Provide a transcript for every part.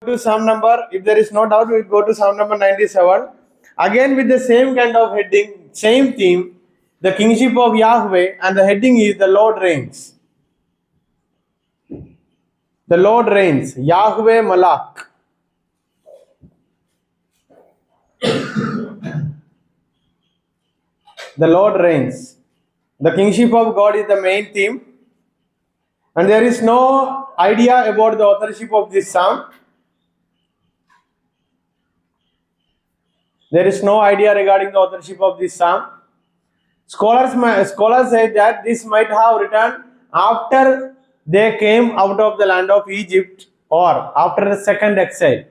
to Psalm number, if there is no doubt, we go to Psalm number 97. Again with the same kind of heading, same theme, the kingship of Yahweh, and the heading is the Lord reigns. The Lord reigns. Yahweh Malak. The Lord reigns. The kingship of God is the main theme. And there is no idea about the authorship of this psalm. There is no idea regarding the authorship of this psalm. Scholars say that this might have written after they came out of the land of Egypt or after the second exile.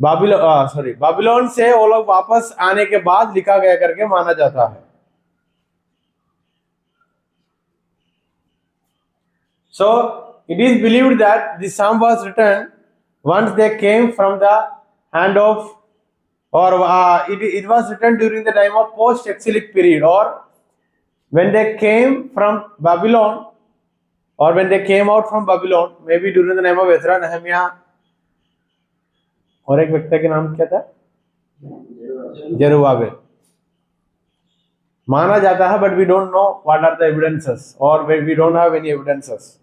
Babylon से वो लोग वापस आने के बाद लिखा गया करके माना जाता है. So it is believed that this psalm was written once they came from the hand of, or it was written during the time of post-exilic period, or when they came from Babylon, or when they came out from Babylon, maybe during the name of Ezra, Nehemiah, और एक व्यक्ति के नाम क्या था? जेरुब्बाबेल. माना जाता है, but we don't know what are the evidences, or we don't have any evidences.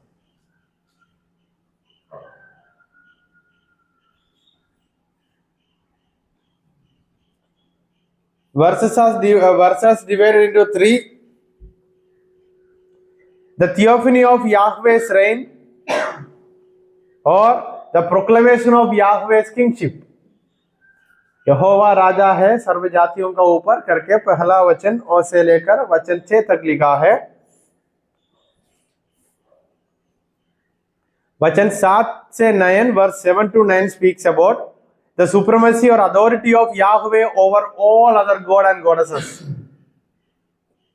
Verses divided into three. The theophany of Yahweh's reign, or the proclamation of Yahweh's kingship. यहोवा राजा है सर्व जातियों का ऊपर करके पहला वचन और से लेकर वचन 6 तक लिखा है. वचन 7 से 9, verse 7 to 9 speaks about the supremacy or authority of Yahweh over all other god and goddesses.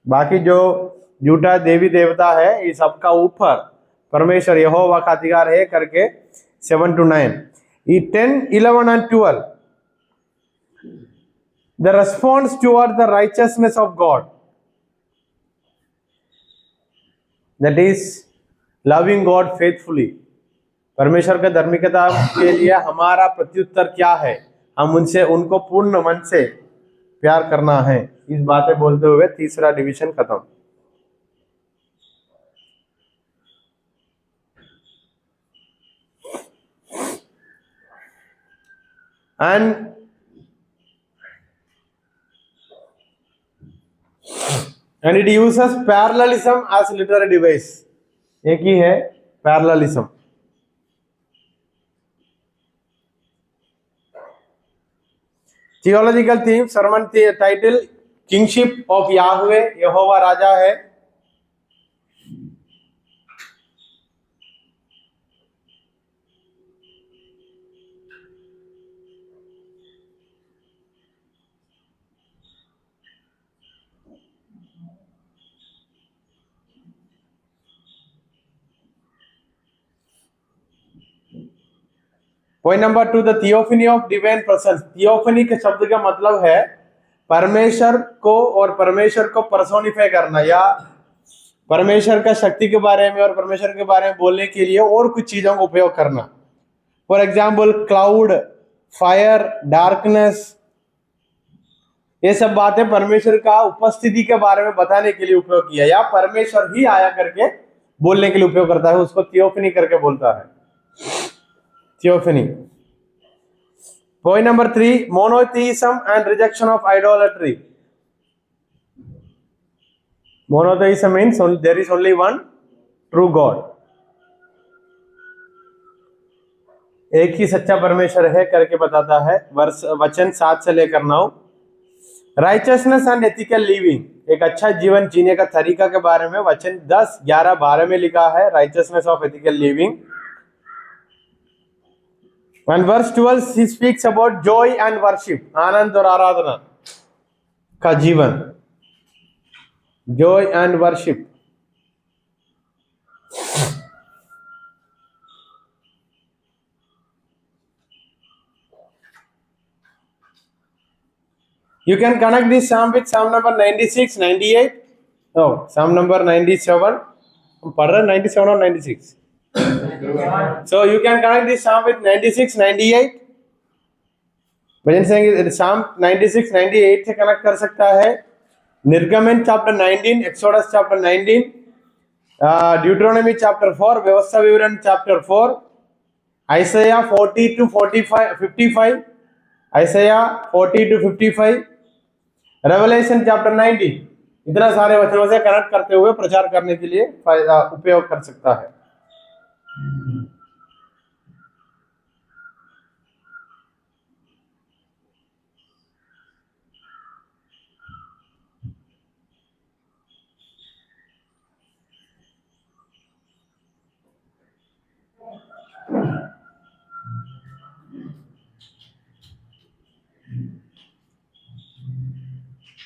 बाकी जो झूठा देवी देवता है इस सबका ऊपर परमेश्वर यहोवा का अधिकार है करके 7 to 9. 10, 11 and 12. The response toward the righteousness of God. That is loving God faithfully. परमेश्वर के धार्मिकता के लिए हमारा प्रत्युत्तर क्या है? हम उनको पूर्ण मन से प्यार करना है. इस बातें बोलते हुए तीसरा डिवीजन खत्म. And it uses parallelism as literary device. एक ही है parallelism. Theological theme, sermon title, Kingship of Yahweh, यहोवा राजा है. Point number 2, the theophany of divine presence. Theophany के शब्द का मतलब है परमेश्वर को और परमेश्वर को पर्सोनिफाई करना, या परमेश्वर का शक्ति के बारे में और परमेश्वर के बारे में बोलने के लिए और कुछ चीजों का उपयोग करना. For example cloud, fire, darkness, ये सब बातें परमेश्वर का उपस्थिति के बारे में बताने के लिए उपयोग किया, या परमेश्वर ही आया करके बोलने के लिए उपयोग करता है, उसको थियोफनी करके बोलता है. Theophany. Point number 3, monotheism and rejection of idolatry. Monotheism means there is only one true God. एक ही सच्चा परमेश्वर है करके बताता है. वचन 7 से लेकर 9. Righteousness and ethical living, एक अच्छा जीवन जीने का तरीका के बारे में वचन 10, 11, 12 में लिखा है. Righteousness of ethical living. And verse 12 he speaks about joy and worship, आनंद और आराधना का जीवन. Joy and worship. You can connect this psalm with psalm number 96, 98. No, psalm number 97. पढ़ रहे 97 और 96. So you can connect this Psalm with 96, 98. Bhajan Singh Psalm 96, 98 से connect कर सकता है. निर्गमन चैप्टर 19, एक्सोडस चैप्टर 19, ड्यूटरोनॉमी चैप्टर 4, व्यवस्था विवरण chapter 4, आइसैया 40 to 45, 55, आइसैया 40 to 55, revelation chapter 19. इतना सारे वचनों से कनेक्ट करते हुए प्रचार करने के लिए उपयोग कर सकता है.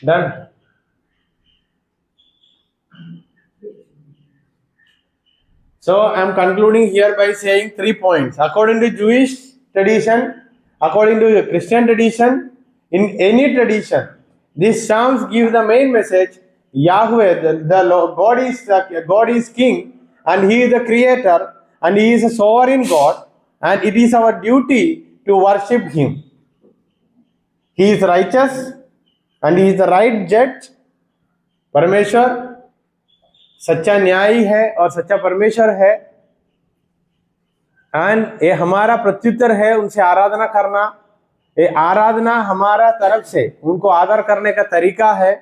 Done. So I am concluding here by saying 3 points. According to Jewish tradition, according to Christian tradition, in any tradition, these Psalms give the main message: Yahweh, the Lord, God is King, and He is the Creator, and He is a sovereign God, and it is our duty to worship Him. He is righteous, and He is the right judge. परमेश्वर सच्चा न्यायी है और सच्चा परमेश्वर है. And ये हमारा प्रत्युत्तर है उनसे आराधना करना. ये आराधना हमारा तरफ से उनको आदर करने का तरीका है.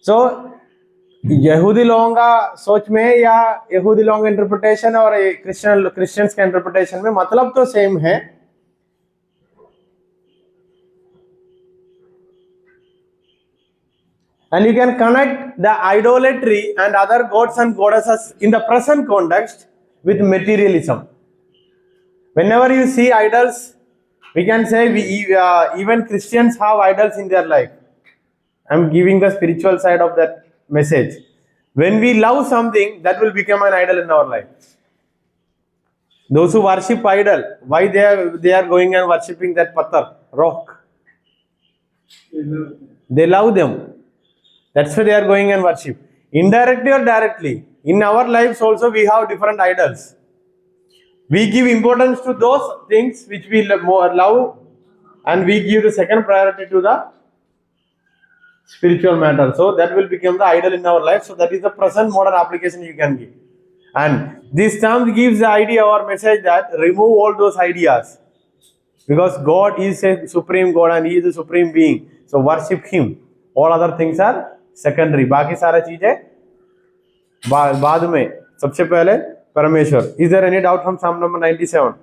सो यहूदी लोगों का सोच में या यहूदी लोगों का इंटरप्रिटेशन और क्रिश्चियंस का इंटरप्रिटेशन में मतलब तो सेम है. And you can connect the idolatry and other gods and goddesses in the present context with materialism. Whenever you see idols, we can say even Christians have idols in their life. I'm giving the spiritual side of that message. When we love something, that will become an idol in our life. Those who worship idol, why they are going and worshipping that pathar, rock? They love them. That's why they are going and worship. Indirectly or directly, in our lives also we have different idols. We give importance to those things which we love, and we give the second priority to the spiritual matter. So that will become the idol in our life. So that is the present modern application you can give. And this term gives the idea or message that remove all those ideas. Because God is a supreme God and He is a supreme being. So worship Him. All other things are secondary. बाकी सारा चीजें बाद में. सबसे पहले परमेश्वर. Is there any doubt from Psalm number 97?